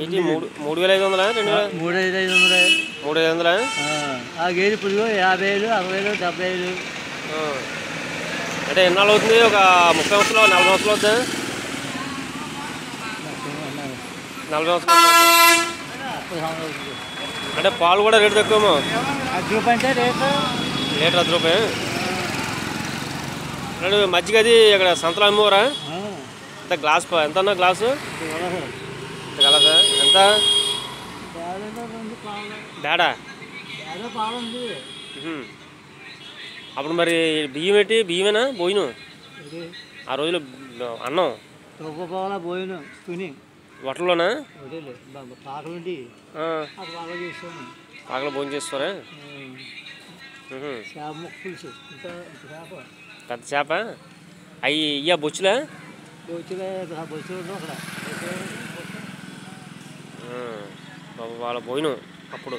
ఏంటి 3,500 3,500 3,500 ఆ గేదె ఇప్పుడు 50,000 60,000 70,000 అంటే ఎన్నాళ్ళు అవుతుంది? ఒక 30 సంవత్సరాలు 40 సంవత్సరాలు అవుతుందా? 40 సంవత్సరాలు అంటే పాలు కూడా రేటు తక్కువేమో. అంటే రేటు లీటర్ ₹10. అంటే మజ్జిగ అది ఇక్కడ సంతలో అమ్మవరా? ఎంత గ్లాస్ ఎంత అన్నా గ్లాసు గ్లాసా ఎంత? బేడా అప్పుడు మరి బియ్యం ఏంటి? బియ్యమేనా భోజనం ఆ రోజులు? అన్నం పోయిన వటల్లోనా? పాకలు పాకలో భోజనం చేస్తారా? పెద్ద చేప అవి ఇయ్యా బొచ్చులా? వాళ్ళ భోజనం అప్పుడు